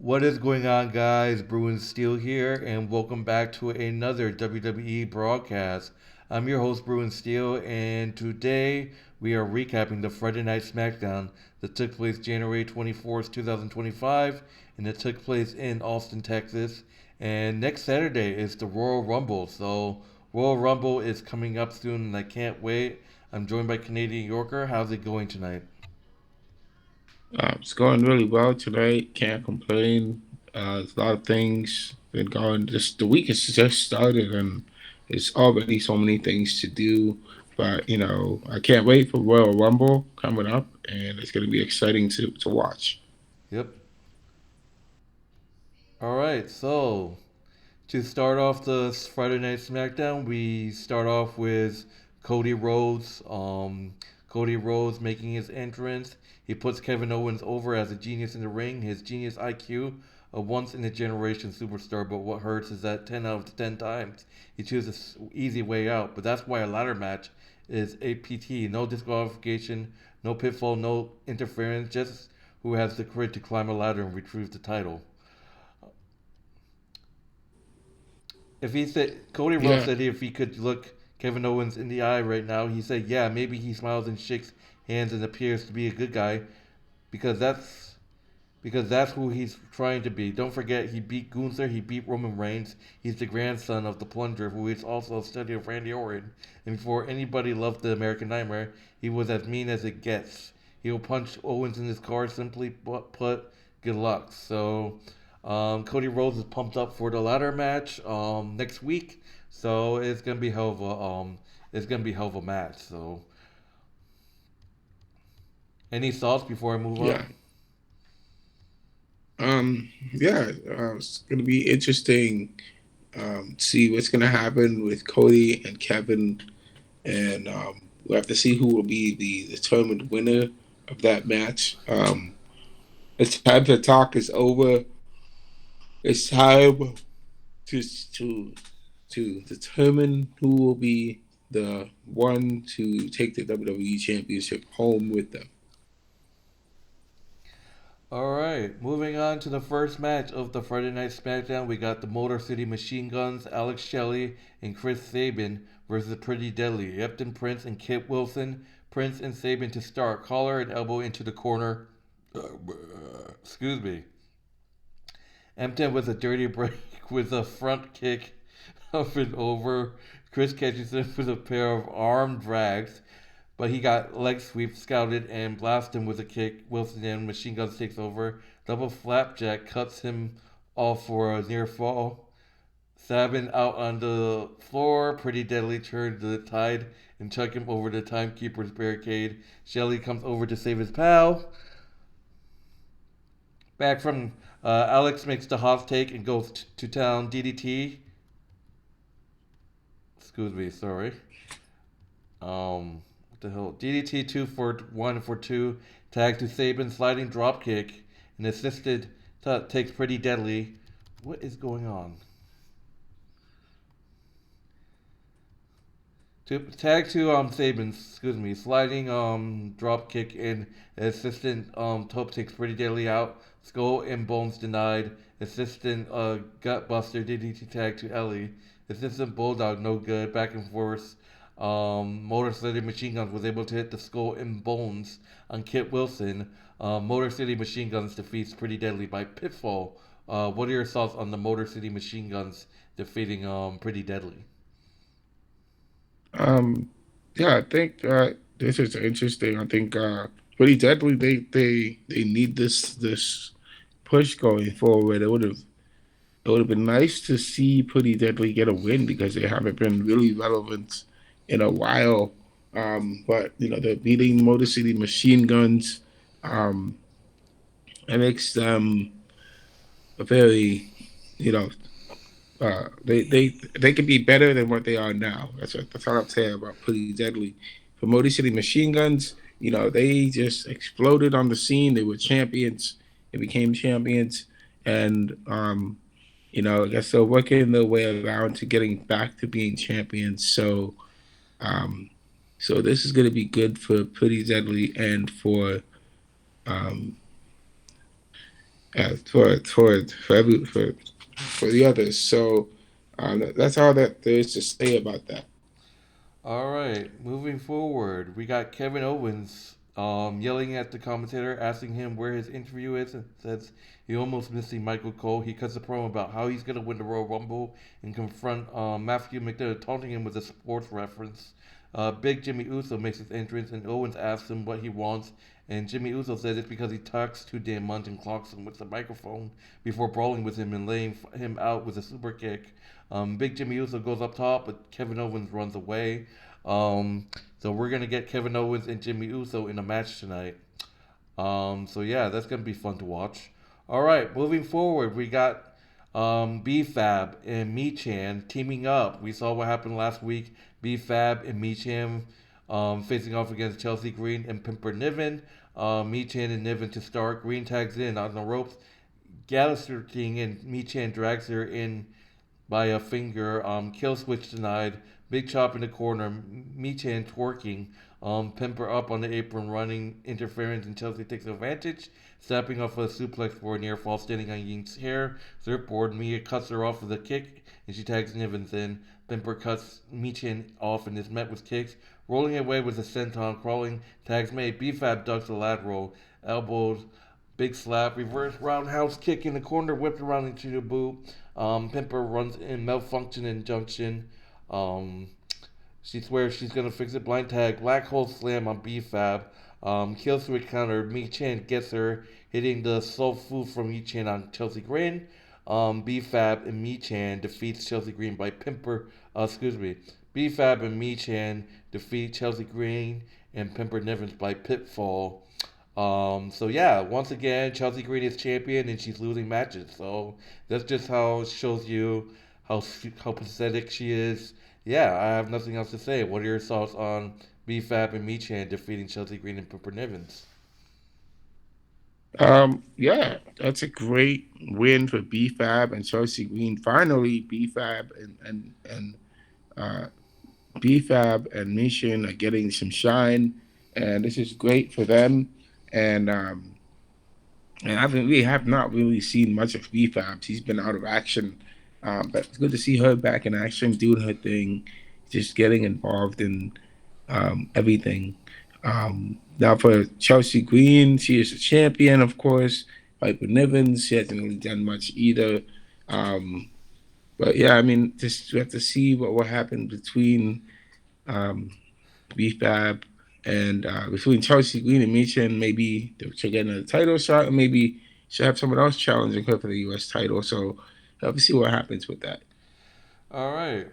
What is going on, guys? Bruin Steel here, and welcome back to another WWE broadcast. I'm your host, Bruin Steel, and today we are recapping the Friday Night Smackdown that took place January 24th, 2025, and it took place in Austin, Texas. And next Saturday is the Royal Rumble, so Royal Rumble is coming up soon, and I can't wait. I'm joined by Canadian Yorker. How's it going tonight? It's going really well tonight. Can't complain. There's a lot of things been going. Just the week has just started, and it's already so many things to do. But I can't wait for Royal Rumble coming up, and it's going to be exciting to watch. Yep. All right, so to start off the Friday Night SmackDown, we start off with Cody Rhodes. Cody Rhodes making his entrance. He puts Kevin Owens over as a genius in the ring. His genius IQ, a once in a generation superstar. But what hurts is that 10 out of 10 times he chooses an easy way out. But that's why a ladder match is APT. No disqualification, no pitfall, no interference. Just who has the courage to climb a ladder and retrieve the title. If he said Cody Rhodes Yeah, said if he could look Kevin Owens in the eye right now, he said, "Yeah, maybe he smiles and shakes hands and appears to be a good guy because that's who he's trying to be. Don't forget, he beat Gunther, he beat Roman Reigns. He's the grandson of the Plunger, who is also a study of Randy Orton. And before anybody loved the American Nightmare, he was as mean as it gets. He'll punch Owens in his car. Simply put, good luck." So, Cody Rhodes is pumped up for the ladder match next week. So it's gonna be hell of a match. So, any thoughts before I move yeah, on? yeah. It's going to be interesting. See what's going to happen with Cody and Kevin, and we'll have to see who will be the determined winner of that match. The time to talk is over. It's time to to to determine who will be the one to take the WWE Championship home with them. All right, moving on to the first match of the Friday Night SmackDown. We got the Motor City Machine Guns, Alex Shelley and Chris Sabin versus Pretty Deadly, Epton Prince and Kit Wilson. Prince and Sabin to start, collar and elbow into the corner. Excuse me. Epton with a dirty break with a front kick up and over. Chris catches him with a pair of arm drags, but he got leg sweep scouted and blasted him with a kick. Wilson and Machine Guns takes over. Double flapjack cuts him off for a near fall. Sabin out on the floor. Pretty Deadly turned the tide and chuck him over the timekeeper's barricade. Shelley comes over to save his pal. Back from Alex makes the hot take and goes to town. DDT. Excuse me, sorry. What the hell? DDT 2 for 1 for 2. Tag to Sabin, sliding drop kick. An assisted takes Pretty Deadly. What is going on? Tag to Sabin, excuse me, sliding drop kick and assistant top takes Pretty Deadly out. Skull and bones denied. Assistant gut buster DDT tag to Ellie. Assistant bulldog no good. Back and forth. Motor City Machine Guns was able to hit the skull and bones on Kit Wilson. Motor City Machine Guns defeats Pretty Deadly by pitfall. What are your thoughts on the Motor City Machine Guns defeating Pretty Deadly? Um, yeah, I think this is interesting. I think pretty deadly. They need this push going forward. It would have been nice to see Pretty Deadly get a win because they haven't been really relevant in a while. But they're beating Motor City Machine Guns. Um, it makes them a very, you know, they could be better than what they are now. That's all I'm saying about Pretty Deadly. For Motor City Machine Guns, they just exploded on the scene. They were champions. They became champions, and I guess they're working their way around to getting back to being champions. Um, so this is going to be good for Pretty Deadly and for um, for the others. So that's all that there is to say about that. All right, moving forward, we got Kevin Owens yelling at the commentator, asking him where his interview is, and says he almost missing Michael Cole. He cuts a promo about how he's going to win the Royal Rumble and confront Matthew McDonough, taunting him with a sports reference. Big Jimmy Uso makes his entrance, and Owens asks him what he wants, and Jimmy Uso says it's because he talks too damn much and clocks him with the microphone before brawling with him and laying him out with a super kick. Big Jimmy Uso goes up top, but Kevin Owens runs away. So we're gonna get Kevin Owens and Jimmy Uso in a match tonight. So yeah, that's gonna be fun to watch. All right, moving forward, we got B-Fab and Michan teaming up. We saw what happened last week. B-Fab and Michan facing off against Chelsea Green and Pimper Niven. Michan and Niven to start. Green tags in on the ropes. Gallagher King and Michan drags her in by a finger. Kill switch denied. Big chop in the corner. Michan twerking. Pimper up on the apron, running interference, and Chelsea takes advantage. Snapping off a suplex for a near fall, standing on Ying's hair. Surfboard. Mia cuts her off with a kick, and she tags Nivens in. Pimper cuts Michan off and is met with kicks. Rolling away with a senton, crawling. Tags made. B-Fab ducks a lateral. Elbows. Big slap, reverse roundhouse kick in the corner, whipped around into the boot. Pimper runs in malfunction injunction. Um, she swears she's gonna fix it. Blind tag, black hole slam on B-Fab. Kill switch counter. Mi Chan gets her, hitting the soul food from Mi Chan on Chelsea Green. B-Fab and Mi Chan defeats Chelsea Green by Pimper. Excuse me. B-Fab and Mi Chan defeat Chelsea Green and Pimper Nivens by pitfall. So yeah, once again, Chelsea Green is champion and she's losing matches. So that's just how it shows you how pathetic she is. Yeah, I have nothing else to say. What are your thoughts on B-Fab and Michan defeating Chelsea Green and Pippa Nivens? Yeah, that's a great win for B-Fab and Chelsea Green. Finally, uh, B-Fab and Mission are getting some shine, and this is great for them. And we have not really seen much of B-Fab. She's been out of action, but it's good to see her back in action, doing her thing, just getting involved in everything. Now for Chelsea Green, she is a champion, of course. Piper Nivens, she hasn't really done much either. Um, but yeah, I mean, just we have to see what will happen between um, BFAB and between Chelsea Green and Michan. Maybe she'll get another title shot, or maybe she'll have someone else challenging her for the U.S. title. So we'll see what happens with that. All right.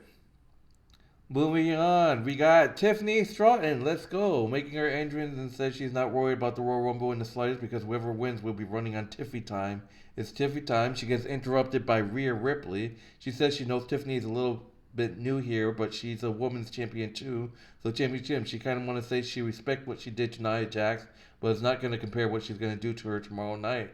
Moving on, we got Tiffany Stratton. Let's go. Making her entrance and says she's not worried about the Royal Rumble in the slightest because whoever wins will be running on Tiffy time. It's Tiffy time. She gets interrupted by Rhea Ripley. She says she knows Tiffany is a little bit new here, but she's a women's champion too. So championship, she kind of want to say she respects what she did to Nia Jax, but it's not going to compare what she's going to do to her tomorrow night.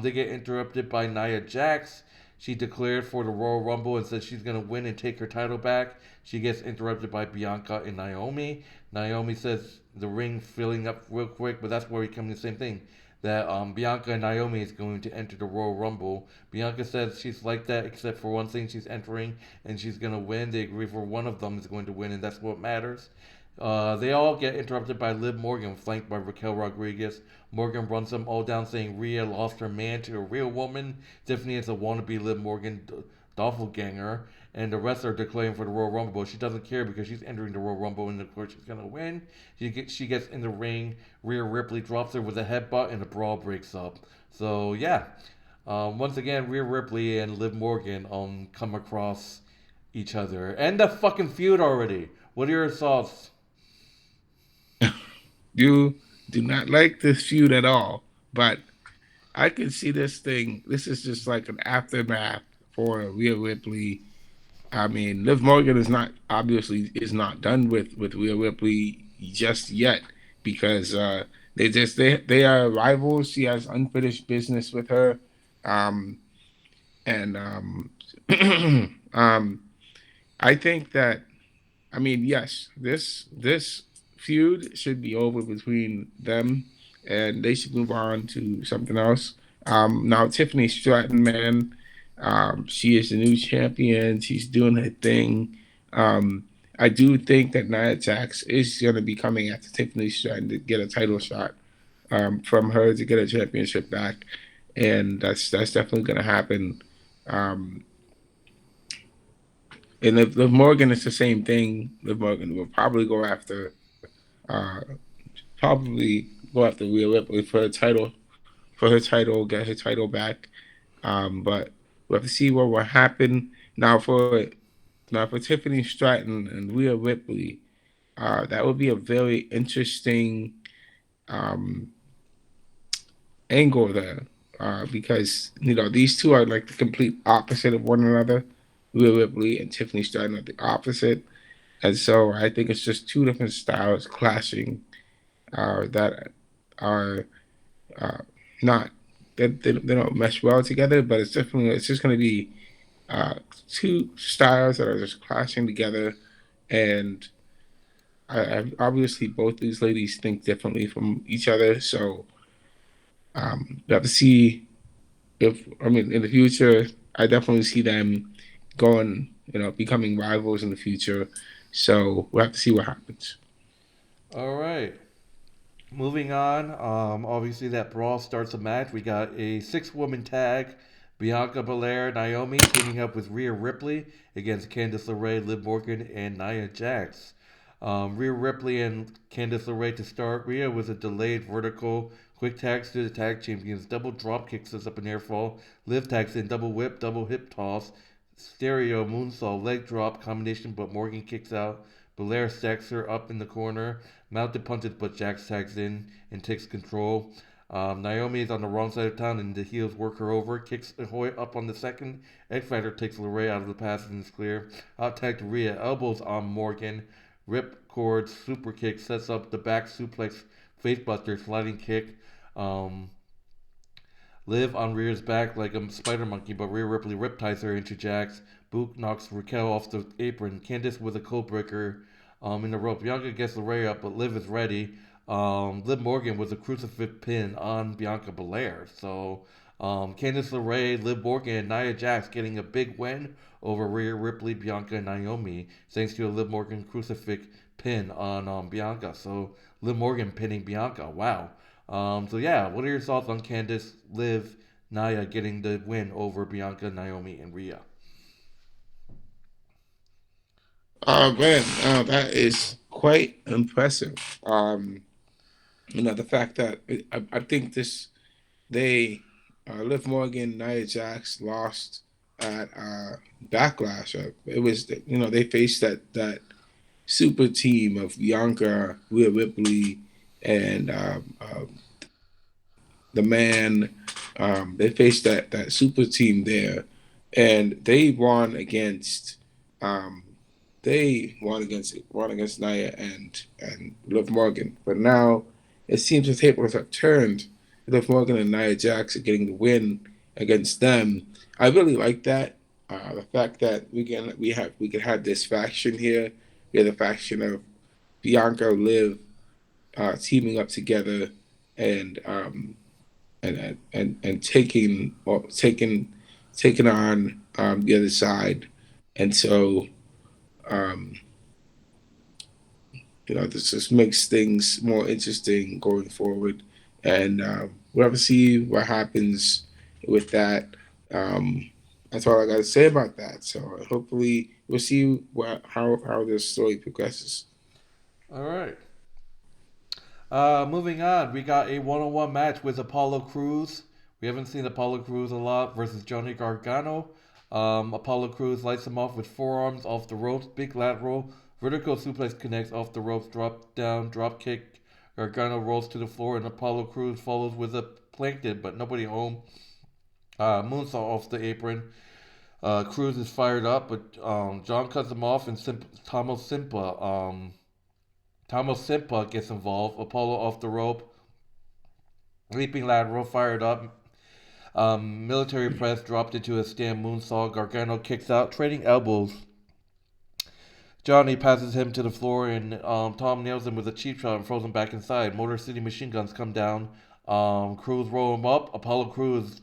They get interrupted by Nia Jax. She declared for the Royal Rumble and said she's going to win and take her title back. She gets interrupted by Bianca and Naomi. Naomi says the ring filling up real quick, but that's where we come to the same thing. That Bianca and Naomi is going to enter the Royal Rumble. Bianca says she's like that except for one thing, she's entering and she's going to win. They agree for one of them is going to win, and that's what matters. They all get interrupted by Liv Morgan, flanked by Raquel Rodriguez. Morgan runs them all down, saying Rhea lost her man to a real woman. Tiffany is a wannabe Liv Morgan doppelganger. And the rest are declaring for the Royal Rumble. She doesn't care because she's entering the Royal Rumble, and of course she's gonna win. She gets in the ring. Rhea Ripley drops her with a headbutt, and the brawl breaks up. So yeah, once again, Rhea Ripley and Liv Morgan come across each other. End the fucking feud already. What are your thoughts? You do not like this feud at all, but I can see this thing. This is just like an aftermath for Rhea Ripley. I mean, Liv Morgan is not obviously is not done with Rhea Ripley just yet because they are rivals. She has unfinished business with her, um, and um, I think that I mean yes, this feud should be over between them, and they should move on to something else. Now Tiffany Stratton, man, she is the new champion. She's doing her thing. Um, I do think that Nia Jax is going to be coming after Tiffany Stratton to get a title shot from her to get a championship back, and that's definitely going to happen. Um, and if Liv Morgan is the same thing. Liv Morgan will uh, probably go after Rhea Ripley for her title, get her title back. But we'll have to see what will happen now for Tiffany Stratton and Rhea Ripley. That would be a very interesting um, angle there, because these two are like the complete opposite of one another. Rhea Ripley and Tiffany Stratton are the opposite, and so I think it's just two different styles clashing that are uh, not they don't mesh well together. But it's just going to be uh, two styles that are just clashing together, and obviously both these ladies think differently from each other. So we have to see if in the future. I definitely see them going, becoming rivals in the future. So we'll have to see what happens. All right. Moving on, obviously that brawl starts a match. We got a six-woman tag: Bianca Belair, Naomi teaming up with Rhea Ripley against Candice LeRae, Liv Morgan, and Nia Jax. Rhea Ripley and Candice LeRae to start. Rhea was a delayed vertical quick tags to the tag champions, double drop kicks us up an air fall. Liv tags in double whip, double hip toss, stereo moonsault, leg drop combination, but Morgan kicks out. Belair stacks her up in the corner. Mounted punches, but Jax tags in and takes control. Naomi is on the wrong side of town, and the heels work her over. Kicks Ahoy up on the second. X Factor takes LeRae out of the pass and is clear. Out tag to Rhea. Elbows on Morgan. Rip cord super kick sets up the back suplex facebuster sliding kick. Um, Liv on Rhea's back like a spider monkey, but Rhea Ripley rip ties her into Jax. Boot knocks Raquel off the apron. Candice with a code breaker in the rope. Bianca gets Ray up, but Liv is ready. Liv Morgan with a crucifix pin on Bianca Belair. So Candice LeRae, Liv Morgan, and Nia Jax getting a big win over Rhea Ripley, Bianca, and Naomi, thanks to a Liv Morgan crucifix pin on Bianca. So Liv Morgan pinning Bianca. Wow. So yeah, what are your thoughts on Candice, Liv, Nia getting the win over Bianca, Naomi, and Rhea? Oh man, that is quite impressive. The fact that I think they Liv Morgan, Nia Jax lost at Backlash. It was they faced that super team of Bianca, Rhea Ripley, and the man. They faced that super team there, and um, they won against Nia and Liv Morgan. But now it seems the tables have turned. Liv Morgan and Nia Jax are getting the win against them. I really like that. The fact that we can have this faction here. We have the faction of Bianca, Liv, teaming up together and and taking on the other side. And so um, this just makes things more interesting going forward. And we'll have to see what happens with that. Um, that's all I got to say about that. So hopefully we'll see how this story progresses. All right. Moving on, we got a one-on-one match with Apollo Crews. We haven't seen Apollo Crews a lot versus Johnny Gargano. Apollo Crews lights him off with forearms off the ropes, big lateral, vertical suplex connects off the ropes, drop down, drop kick. Gargano rolls to the floor, and Apollo Crews follows with a plankton, but nobody home. Moonsault off the apron. Crews is fired up, but John cuts him off, and Tomo Simpa gets involved. Apollo off the rope. Leaping lateral, fired up. Military press dropped into a stand moonsault. Gargano kicks out, trading elbows. Johnny passes him to the floor, and Tom nails him with a cheap shot and throws him back inside. Motor City machine guns come down Cruz roll him up. Apollo Cruz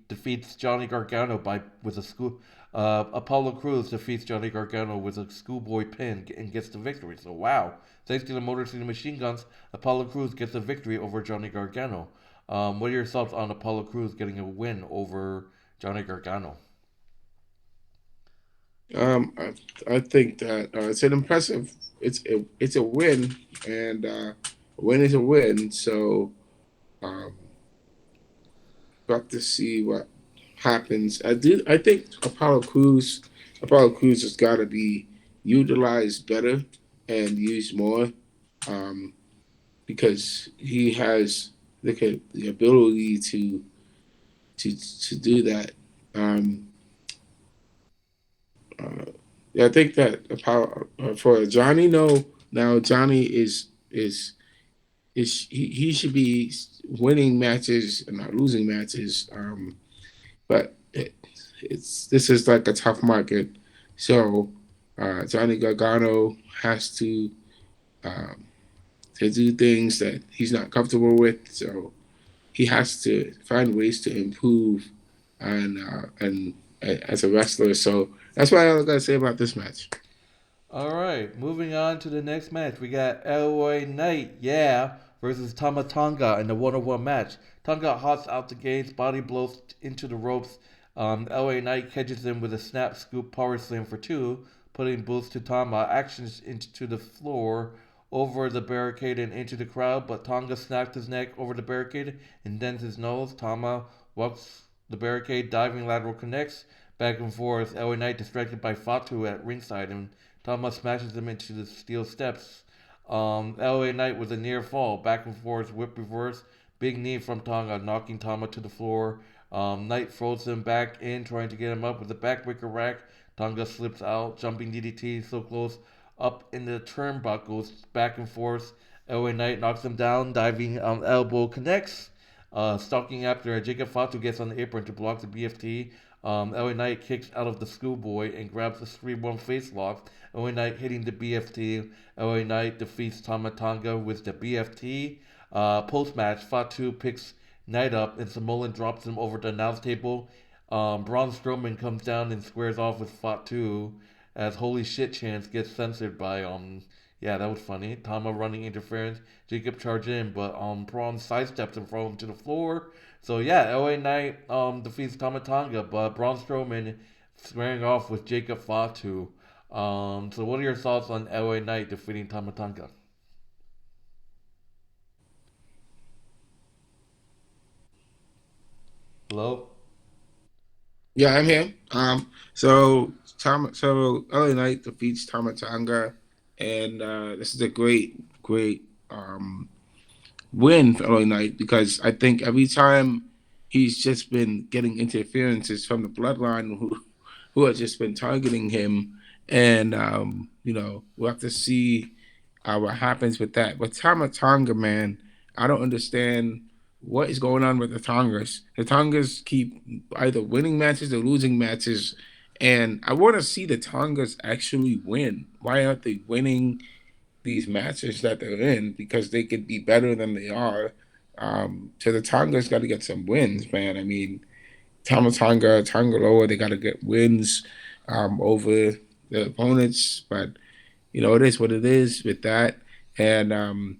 defeats Johnny Gargano by with a school. Apollo Cruz defeats Johnny Gargano with a schoolboy pin and gets the victory. So wow, thanks to the Motor City Machine Guns, Apollo Cruz gets a victory over Johnny Gargano. What are your thoughts on Apollo Cruz getting a win over Johnny Gargano? I think that it's an impressive. It's a win, and a win is a win. So um, got to see what happens. I think Apollo Cruz has got to be utilized better and used more, um, because he has the ability to do that. Um, uh, yeah, I think that Apollo, for Johnny, no. Now Johnny is he should be winning matches and not losing matches. But it's this is like a tough market, so Johnny Gargano has um, to do things that he's not comfortable with. So he has to find ways to improve and as a wrestler. So that's what I gotta say about this match. All right, moving on to the next match. We got LA Knight, yeah, versus Tama Tonga in the one-on-one match. Tonga hots out the gates, body blows into the ropes. LA Knight catches him with a snap scoop power slam for two, putting boost to Tama. Actions into the floor, over the barricade and into the crowd, but Tonga snapped his neck over the barricade and dents his nose. Tama walks the barricade, diving lateral connects. Back and forth, LA Knight distracted by Fatu at ringside, and Tama smashes him into the steel steps. LA Knight with a near fall, back and forth, whip reverse, big knee from Tonga, knocking Tama to the floor. Knight throws him back in, trying to get him up with a backbreaker rack. Tonga slips out, jumping DDT so close, up in the turnbuckles, back and forth. LA Knight knocks him down, diving elbow connects. Stalking after Jacob Fatu gets on the apron to block the BFT. LA Knight kicks out of the schoolboy and grabs the 3-1 face lock. LA Knight hitting the BFT. LA Knight defeats Tama Tonga with the BFT. Post match, Fatu picks Knight up and Samoan drops him over the announce table. Braun Strowman comes down and squares off with Fatu as Holy Shit chance gets censored by yeah, that was funny. Tama running interference. Jacob charged in, but Braun sidesteps and throws him to the floor. So yeah, LA Knight defeats Tama Tonga, but Braun Strowman squaring off with Jacob Fatu. So what are your thoughts on LA Knight defeating Tama Tonga? Hello? Yeah, I'm here. So LA Knight defeats Tama Tonga, and this is a great win for LA Knight, because I think every time he's just been getting interferences from the bloodline who has just been targeting him, and we'll have to see what happens with that. But Tama Tonga, man, I don't understand what is going on with the Tongas. The Tongas keep either winning matches or losing matches, and I want to see the Tongas actually win. Why aren't they winning these matches that they're in? Because they could be better than they are. So the Tonga's got to get some wins, man. I mean, Tonga Loa, they got to get wins over the opponents. But it is what it is with that, and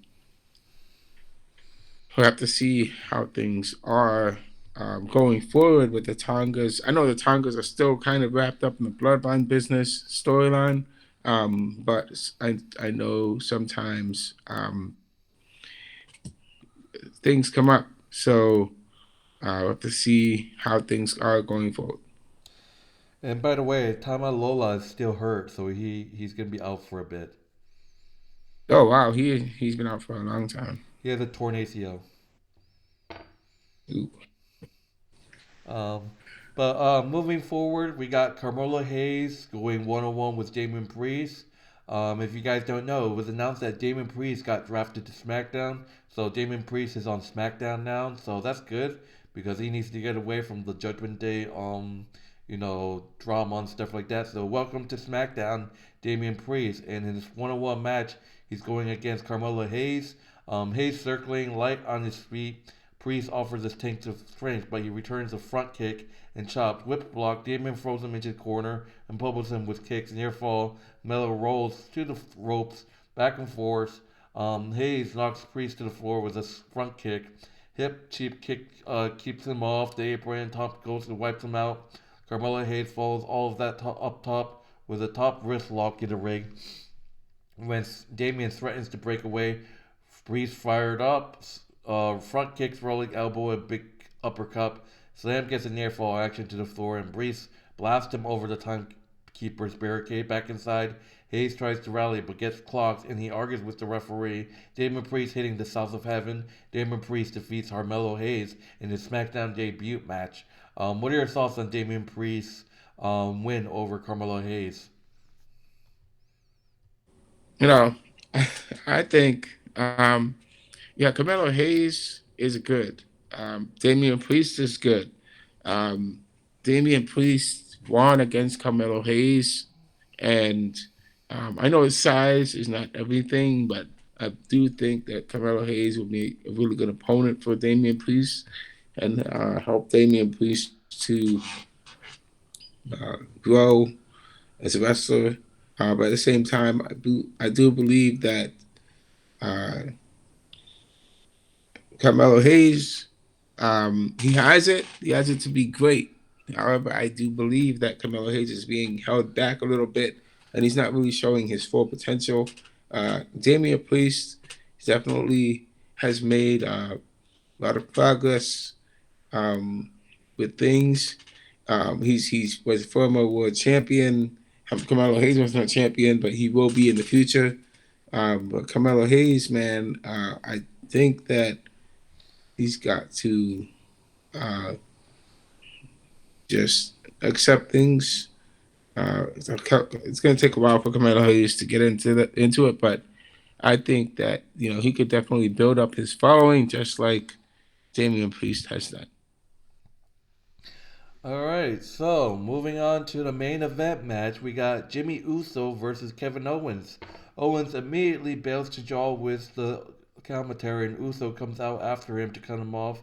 we'll have to see how things are going forward with the Tongas. I know the Tongas are still kind of wrapped up in the bloodline business storyline, but I know sometimes things come up, so we'll have to see how things are going forward. And by the way, Tama Lola is still hurt, so he's gonna be out for a bit. Oh wow, he's been out for a long time. He has a torn ACL. Ooh. Um, but moving forward, we got Carmelo Hayes going one on one with Damon Priest. If you guys don't know, it was announced that Damon Priest got drafted to SmackDown. So Damon Priest is on SmackDown now. So that's good because he needs to get away from the Judgment Day, drama and stuff like that. So welcome to SmackDown, Damien Priest. And in his one-on-one match, he's going against Carmelo Hayes. Hayes circling light on his feet. Priest offers his tank of strength, but he returns a front kick and chops. Whip block. Damon throws him into the corner and pummels him with kicks. Near fall. Mello rolls to the ropes, back and forth. Hayes knocks Priest to the floor with a front kick. Hip cheap kick keeps him off the apron. Top goes and wipes him out. Carmelo Hayes follows all of that up top with a top wrist lock in the ring. When Damien threatens to break away, Breeze fired up. Front kicks, rolling elbow, and big uppercut. Slam gets a near fall action to the floor, and Breeze blasts him over the timekeeper's barricade back inside. Hayes tries to rally but gets clocked, and he argues with the referee. Damon Priest hitting the South of Heaven. Damon Priest defeats Carmelo Hayes in his SmackDown debut match. What are your thoughts on Damon Priest's win over Carmelo Hayes? You know, I think, yeah, Carmelo Hayes is good. Damian Priest is good. Um, Damian Priest won against Carmelo Hayes, and I know his size is not everything, but I do think that Carmelo Hayes will be a really good opponent for Damian Priest and help Damian Priest to grow as a wrestler. But at the same time, I do believe that uh, Carmelo Hayes, he has it. He has it to be great. However, I do believe that Carmelo Hayes is being held back a little bit, and he's not really showing his full potential. Damian Priest definitely has made a lot of progress with things. He's was former world champion. Carmelo Hayes was not champion, but he will be in the future. But Carmelo Hayes, man, I think that he's got to uh, just accept things. It's going to take a while for Carmelo Hayes to get into it, but I think that he could definitely build up his following, just like Damian Priest has done. Alright, so moving on to the main event match, we got Jimmy Uso versus Kevin Owens. Owens immediately bails to jaw with the commentary, and Uso comes out after him to cut him off.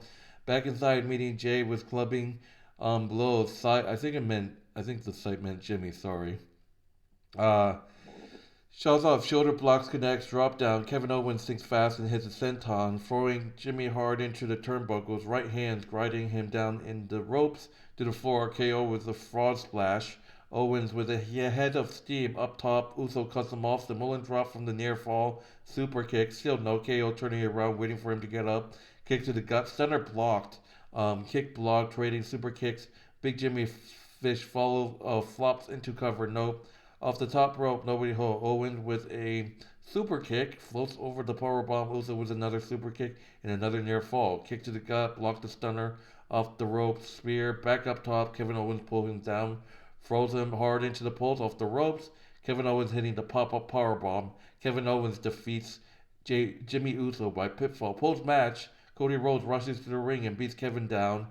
Back inside, meeting Jay was clubbing blows. I think the site meant Jimmy. Sorry. Uh, Shows off, shoulder blocks, connects, drop down. Kevin Owens thinks fast and hits a senton, throwing Jimmy hard into the turnbuckles, right hands grinding him down in the ropes to the floor. KO with a fraud splash. Owens with a head of steam up top. Uso cuts him off. The Mullen drop from the near fall. Super kick. Still no KO turning around, waiting for him to get up. Kick to the gut. Center blocked. Kick blocked, trading super kicks. Big Jimmy Fish flops into cover. Nope. Off the top rope, nobody hold. Owen with a super kick floats over the powerbomb. Uso with another super kick and another near fall. Kick to the gut, block the stunner off the rope. Spear back up top. Kevin Owens pulls him down, throws him hard into the poles off the ropes. Kevin Owens hitting the pop up powerbomb. Kevin Owens defeats Jimmy Uso by pinfall. Post match, Cody Rhodes rushes to the ring and beats Kevin down.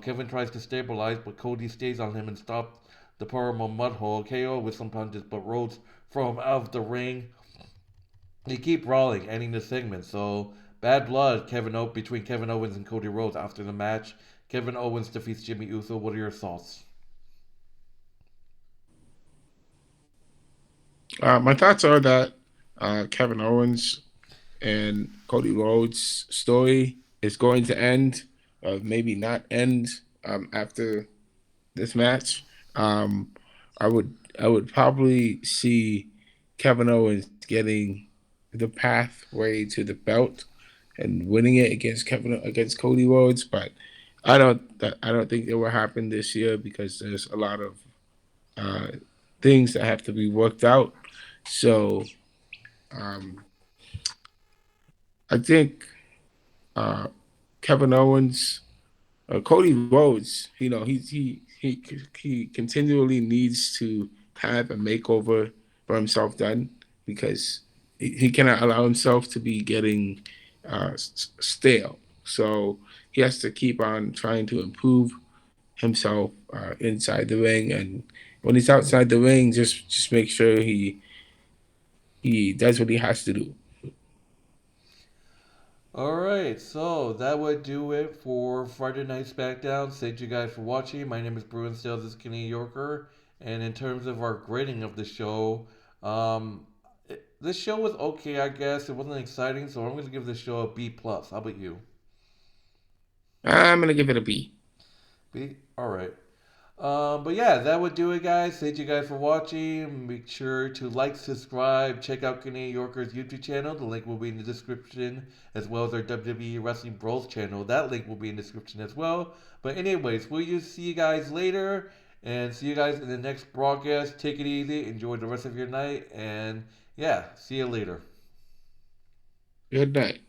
Kevin tries to stabilize, but Cody stays on him and stops the Powerbomb mud hole. KO with some punches, but Rhodes throw him out of the ring. They keep brawling, ending the segment. So bad blood, between Kevin Owens and Cody Rhodes after the match. Kevin Owens defeats Jimmy Uso. What are your thoughts? My thoughts are that Kevin Owens and Cody Rhodes' story is going to end, maybe not end after this match. Um, I would probably see Kevin Owens getting the pathway to the belt and winning it against Cody Rhodes, but I don't think it will happen this year because there's a lot of uh, things that have to be worked out. So um, I think uh, Kevin Owens, Cody Rhodes, he continually needs to have a makeover for himself done because he cannot allow himself to be getting stale. So he has to keep on trying to improve himself inside the ring, and when he's outside the ring, just make sure he does what he has to do. Alright, so that would do it for Friday Night SmackDown. Thank you guys for watching. My name is Bruin Sales, this is Kenny Yorker. And in terms of our grading of the show, this show was okay, I guess. It wasn't exciting, so I'm going to give this show a B+. plus. How about you? I'm gonna give it a B. B? Alright. But yeah, that would do it, guys. Thank you guys for watching. Make sure to like, subscribe, check out Canadian Yorker's YouTube channel. The link will be in the description, as well as our WWE Wrestling Bros channel. That link will be in the description as well. But anyways, see you guys later, and see you guys in the next broadcast. Take it easy, enjoy the rest of your night, and yeah, see you later. Good night.